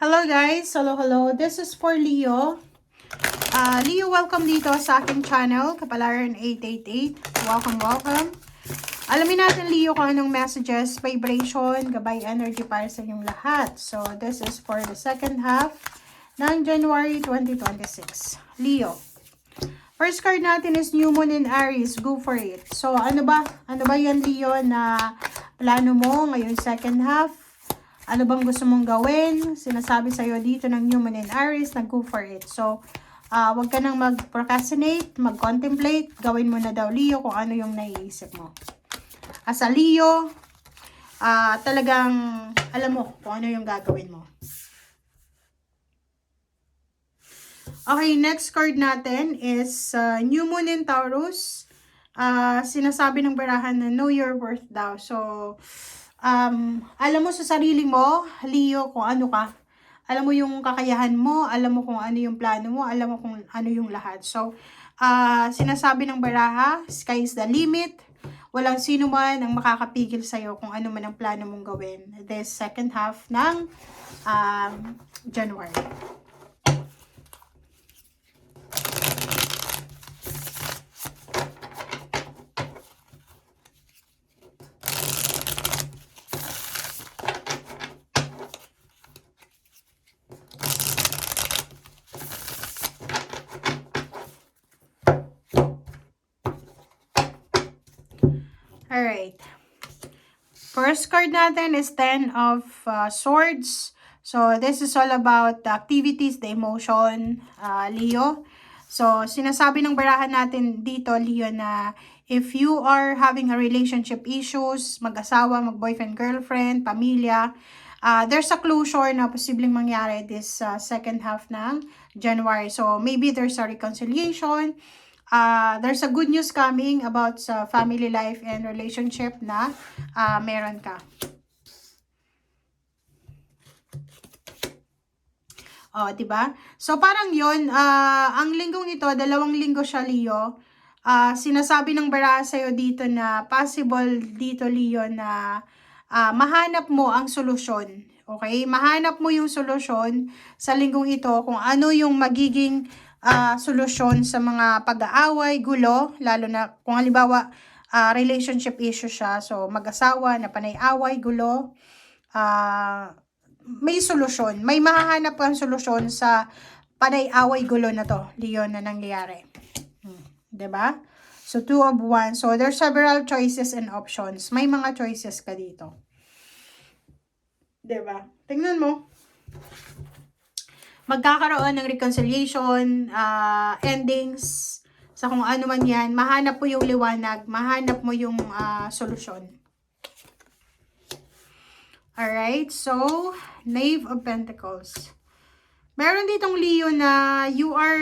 Hello guys! Hello! This is for Leo. Leo, welcome dito sa aking channel, Kapalaran 888. Welcome! Alamin natin, Leo, kung anong messages, vibration, gabay energy para sa inyong lahat. So, this is for the second half ng January 2026. Leo. First card natin is New Moon in Aries. Go for it. So, ano ba? Ano ba yan, Leo, na plano mo ngayon second half? Ano bang gusto mong gawin? Sinasabi sa'yo dito ng New Moon in Aries na go for it. So, wag ka nang mag-procrastinate, mag-contemplate. Gawin mo na daw, Leo, kung ano yung naiisip mo. As a Leo, talagang alam mo kung ano yung gagawin mo. Okay, next card natin is New Moon in Taurus. Sinasabi ng barahan na know your worth daw. So, alam mo sa sarili mo, Leo, kung ano ka. Alam mo yung kakayahan mo, alam mo kung ano yung plano mo, alam mo kung ano yung lahat. So, sinasabi ng baraha, sky is the limit. Walang sino man ang makakapigil sa'yo kung ano man ang plano mong gawin this second half ng January. Alright. First card natin is 10 of Swords. So, this is all about the activities, the emotion, Leo. So, sinasabi ng barahan natin dito, Leo, na if you are having a relationship issues, mag-asawa, mag-boyfriend, girlfriend, pamilya, there's a closure na posibleng mangyari this second half ng January. So, maybe there's a reconciliation. There's a good news coming about sa family life and relationship na meron ka. Diba? So, parang yon ang linggong ito, 2 linggo siya, Leo. Sinasabi ng baraha sa'yo dito na possible dito, Leo, na mahanap mo ang solusyon. Okay? Mahanap mo yung solusyon sa linggong ito kung ano yung magiging solusyon sa mga pag-aaway, gulo, lalo na kung halimbawa relationship issue siya, so mag-asawa na panay-away, gulo, may solusyon, may mahahanap kang solusyon sa panay-away, gulo na to, Leo, na nangyayari. Diba? So, 2 of Wands. So, there's several choices and options. May mga choices ka dito. Diba? Tingnan mo. Magkakaroon ng reconciliation, endings, sa kung ano man yan. Mahanap mo yung liwanag, mahanap mo yung solusyon. Alright, so, Knave of Pentacles. Meron ditong Leo na you are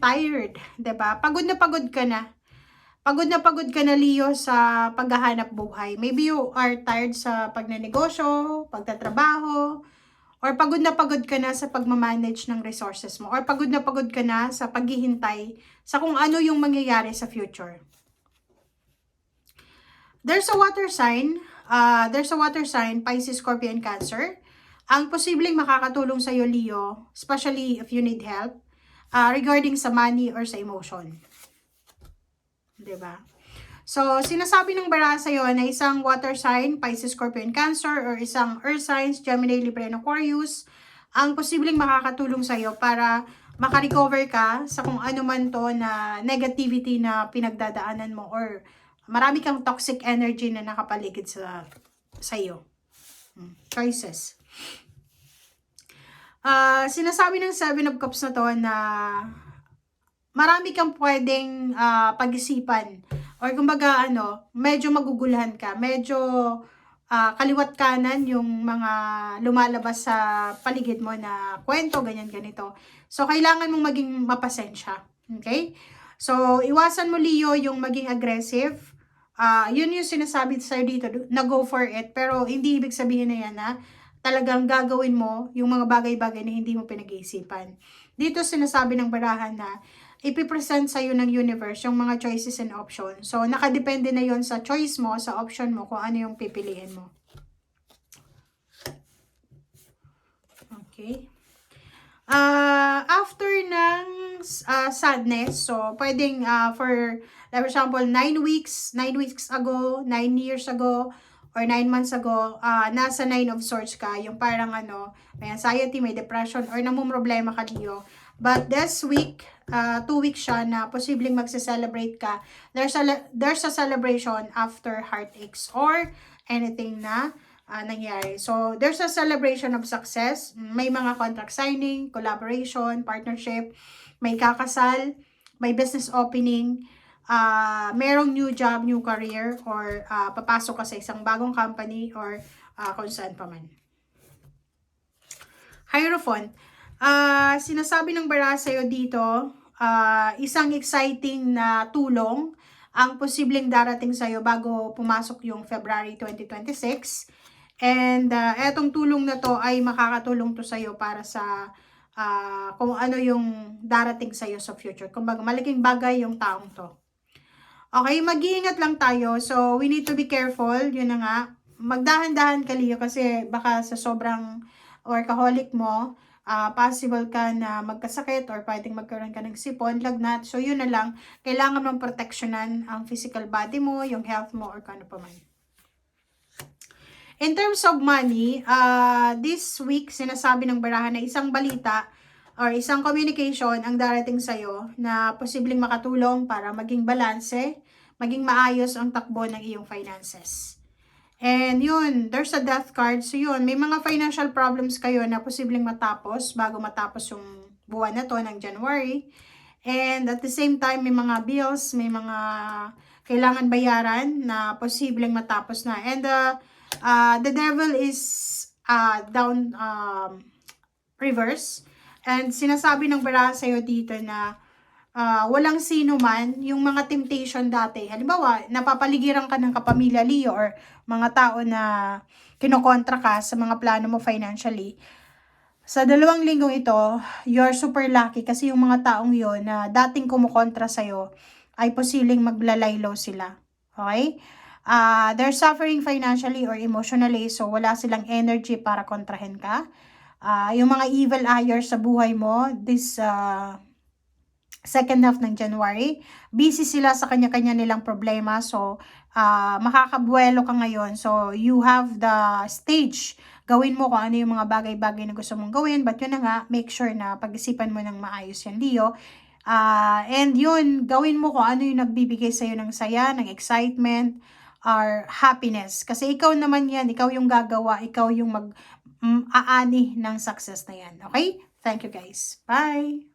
tired, diba? Pagod na pagod ka na. Pagod na ka na, Leo, sa paghahanap buhay. Maybe you are tired sa pagnenegosyo, pagtatrabaho, or pagod na pagod ka na sa pagmamanage ng resources mo. Or pagod na pagod ka na sa paghihintay sa kung ano yung mangyayari sa future. There's a water sign. Pisces, Scorpio, and Cancer. Ang posibleng makakatulong sa iyo, Leo, especially if you need help, regarding sa money or sa emotion. Diba? So, sinasabi ng baraha sa'yo na isang water sign, Pisces, Scorpio, and Cancer, or isang earth signs, Gemini, Libra, and Aquarius, ang posibleng makakatulong sa'yo para makarecover ka sa kung ano man to na negativity na pinagdadaanan mo, or marami kang toxic energy na nakapaligid sa iyo. Choices. Sinasabi ng 7 of Cups na to na marami kang pwedeng pag-isipan. Or kumbaga, medyo magugulahan ka. Medyo kaliwat kanan yung mga lumalabas sa paligid mo na kwento, ganyan, ganito. So, kailangan mong maging mapasensya. Okay? So, iwasan mo, Leo, yung maging aggressive. Yun yung sinasabi sa'yo dito, na go for it. Pero, hindi ibig sabihin na yan na talagang gagawin mo yung mga bagay-bagay na hindi mo pinag-iisipan. Dito sinasabi ng barahan na ipipresent sa'yo ng universe yung mga choices and options. So, nakadepende na yon sa choice mo, sa option mo, kung ano yung pipiliin mo. Okay. Okay. After ng sadness, so pwedeng for example 9 weeks ago, 9 years ago, or 9 months ago, nasa 9 of swords ka, yung parang may anxiety, may depression, or namumroblema ka, Leo. But this week, 2 weeks siya na posibleng magse-celebrate ka. There's a celebration after heartaches or anything na nangyari. So, there's a celebration of success. May mga contract signing, collaboration, partnership, may kakasal, may business opening, merong new job, new career, or papasok ka sa isang bagong company, or kung saan pa man. Hierophant. Sinasabi ng bara sa'yo dito, isang exciting na tulong ang posibleng darating sa'yo bago pumasok yung February 2026. And etong tulong na to ay makakatulong to sa'yo para sa kung ano yung darating sa'yo sa future. Kumbaga, malaking bagay yung taong to. Okay, mag-iingat lang tayo. So, we need to be careful. Yun na nga. Magdahan-dahan ka, Leo, kasi baka sa sobrang workaholic mo, possible ka na magkasakit or pwedeng magkaroon ka ng sipon, lagnat. So, yun na lang. Kailangan mong proteksyonan ang physical body mo, yung health mo, or kano pa man. In terms of money, this week, sinasabi ng barahan na isang balita or isang communication ang darating sa'yo na posibleng makatulong para maging balanse, maging maayos ang takbo ng iyong finances. And yun, there's a death card. So yun, may mga financial problems kayo na posibleng matapos bago matapos yung buwan na to ng January. And at the same time, may mga bills, may mga kailangan bayaran na posibleng matapos na. And the devil is down reverse. And sinasabi ng bara sa'yo dito na walang sino man, yung mga temptation dati. Halimbawa, napapaligiran ka ng kapamilya, Leo, or mga tao na kinokontra ka sa mga plano mo financially. Sa 2 linggong ito, you're super lucky kasi yung mga taong yon na dating kumukontra sa'yo ay posibleng maglalaylo sila. Okay? They're suffering financially or emotionally, so wala silang energy para kontrahin ka. Yung mga evil ayers sa buhay mo, this second half ng January, busy sila sa kanya-kanya nilang problema. So, makakabuelo ka ngayon. So, you have the stage. Gawin mo kung ano yung mga bagay-bagay na gusto mong gawin. But yun na nga, make sure na pag-isipan mo ng maayos yan, Leo. And yun, gawin mo kung ano yung nagbibigay sa'yo ng saya, ng excitement, or happiness. Kasi ikaw naman yan, ikaw yung gagawa, ikaw yung mag-aani ng success na yan. Okay? Thank you guys. Bye!